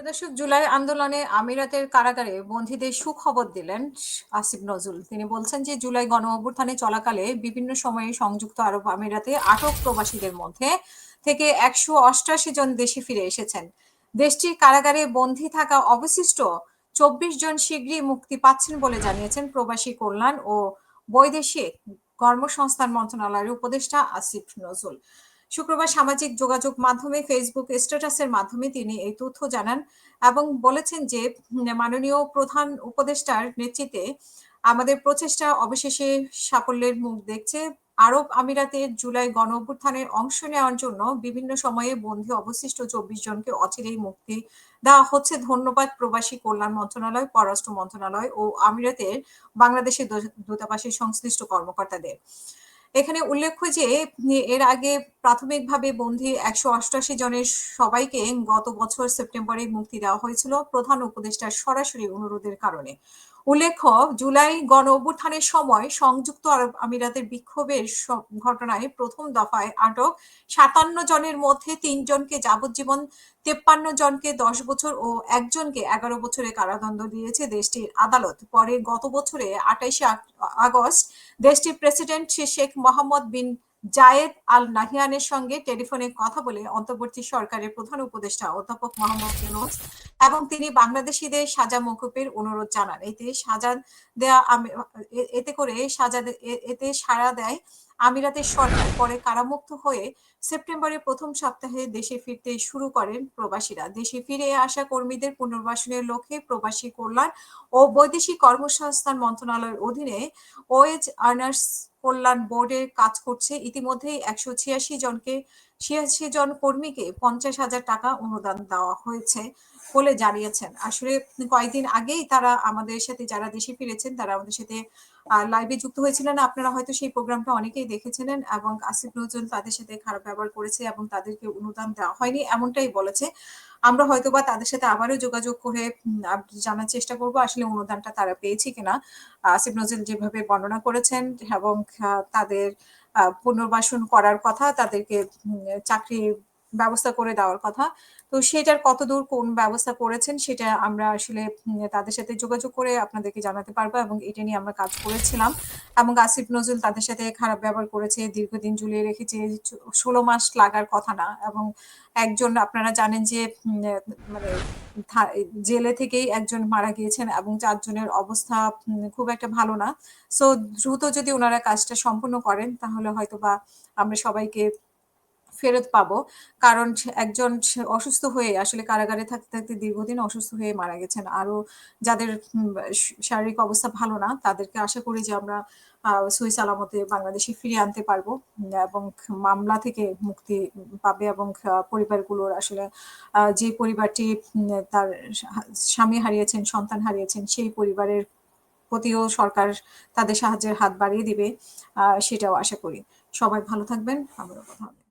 প্রিয় দর্শক, জুলাই আন্দোলনে আমিরাতের কারাগারে বন্দীদের সুখবর দিলেন আসিফ নজরুল। তিনি বলছেন যে জুলাই গণ অভ্যুত্থানে চলাকালে বিভিন্ন সময়ে সংযুক্ত আরব আমিরাতে আটক প্রবাসীদের মধ্যে থেকে 188 জন দেশে ফিরে এসেছেন। দেশটির কারাগারে বন্দী থাকা অবশিষ্ট 24 জন শীঘ্রই মুক্তি পাচ্ছেন বলে জানিয়েছেন প্রবাসী কল্যাণ ও বৈদেশিক কর্মসংস্থান মন্ত্রণালয়ের উপদেষ্টা আসিফ নজরুল। শুক্রবার সামাজিক যোগাযোগ মাধ্যমে ফেসবুক স্ট্যাটাসের মাধ্যমে তিনি এই তথ্য জানান এবং বলেছেন যে মাননীয় প্রধান উপদেষ্টার নেতৃত্বে আমাদের প্রচেষ্টা অবশেষে সাফল্যের মুখ দেখছে। আরব আমিরাতের জুলাই গণ অভ্যুত্থানের অংশ নেওয়ার জন্য বিভিন্ন সময়ে বন্দী অবশিষ্ট 24 জনকে অচিরেই মুক্তি দেওয়া হচ্ছে। ধন্যবাদ প্রবাসী কল্যাণ মন্ত্রণালয়, পররাষ্ট্র মন্ত্রণালয় ও আমিরাতের বাংলাদেশের দূতাবাসের সংশ্লিষ্ট কর্মকর্তাদের। এখানে উল্লেখ্য যে এর আগে প্রাথমিকভাবে বন্দী 188 জনের সবাইকে গত বছর সেপ্টেম্বরে মুক্তি দেওয়া হয়েছিল প্রধান উপদেষ্টার সরাসরি অনুরোধের কারণে। উল্লেখ্য, জুলাই গণ অভ্যুত্থানের সময় সংযুক্ত আরব আমিরাতের বিক্ষোভের ঘটনায় প্রথম দফায় আটক 57 জনের মধ্যে 3 জনকে যাবজ্জীবন, 53 জনকে 10 বছর ও একজনকে 11 বছরের কারাদণ্ড দিয়েছে দেশটির আদালত। পরে গত বছরে 28 আগস্ট দেশটির প্রেসিডেন্ট শেখ মোহাম্মদ বিন জায়েদ আল নাহিয়ানের সঙ্গে টেলিফোনে কথা বলে অন্তর্বর্তী সরকারের প্রধান উপদেষ্টা অধ্যাপক মোহাম্মদ ইউনূস এবং তিনি বাংলাদেশিদের সাজা মওকুফের অনুরোধ জানান। এতে সাড়া দেয় আমিরাতের সরকার। পরে কারামুক্ত হয়ে সেপ্টেম্বরের প্রথম সপ্তাহে দেশে ফিরতে শুরু করেন প্রবাসীরা। দেশে ফিরে আসা কর্মীদের পুনর্বাসনের লক্ষ্যে প্রবাসী কল্যাণ ও বৈদেশিক কর্মসংস্থান মন্ত্রণালয়ের অধীনে ওয়েজ আর্নার্স কল্যাণ বোর্ডে কাজ করছে। ইতিমধ্যেই 186 জন কর্মীকে 50,000 টাকা অনুদান দেওয়া হয়েছে বলে জানিয়েছেন। আসলে কয়েকদিন আগেই তারা আমাদের সাথে, যারা দেশে ফিরেছেন তারা আমাদের সাথে লাইভে যুক্ত হয়েছিলেন। আপনারা হয়তো সেই প্রোগ্রামটা অনেকেই দেখেছিলেন এবং আসিফ নজরুল তাদের সাথে খারাপ ব্যবহার করেছে এবং তাদেরকে অনুদান দেওয়া হয়নি এমনটাই বলেছে। আমরা হয়তোবা তাদের সাথে আবারও যোগাযোগ করে জানার চেষ্টা করব আসলে অনুদানটা তারা পেয়েছে কিনা। আসিফ নজরুল যেভাবে বর্ণনা করেছেন এবং তাদের পুনর্বাসন করার কথা, তাদেরকে চাকরির ব্যবস্থা করে দেওয়ার কথা। তো সেটার কতদূর কোন ব্যবস্থা করেছেন সেটা আমরা আসলে তাদের সাথে যোগাযোগ করে আপনাদেরকে জানাতে পারবো এবং এটা নিয়ে আমরা কাজ করেছিলাম। এবং আসিফ নজরুল তাদের সাথে খারাপ ব্যবহার করেছে, দীর্ঘদিন ঝুলিয়ে রেখেছে, 16 মাস লাগার কথা না। এবং একজন আপনারা জানেন যে মানে জেলে থেকেই একজন মারা গিয়েছেন এবং 4 জনের অবস্থা খুব একটা ভালো না। সো দ্রুত যদি ওনারা কাজটা সম্পূর্ণ করেন তাহলে হয়তোবা আমরা সবাইকে ফেরত পাবো। কারণ একজন অসুস্থ হয়ে আসলে কারাগারে থাকতে, থাকতে দীর্ঘদিন অসুস্থ হয়ে মারা গেছেন। আরো যাদের শারীরিক অবস্থা ভালো না তাদেরকে আশা করি যে আমরা সহি সালামতে বাংলাদেশে ফিরিয়ে আনতে পারবো এবং মামলা থেকে মুক্তি পাবে এবং পরিবারগুলোর আসলে যে পরিবারটি তার স্বামী হারিয়েছেন, সন্তান হারিয়েছেন সেই পরিবারের প্রতিও সরকার তাদের সাহায্যের হাত বাড়িয়ে দিবে, সেটাও আশা করি। সবাই ভালো থাকবেন। আবারও কথা হবে।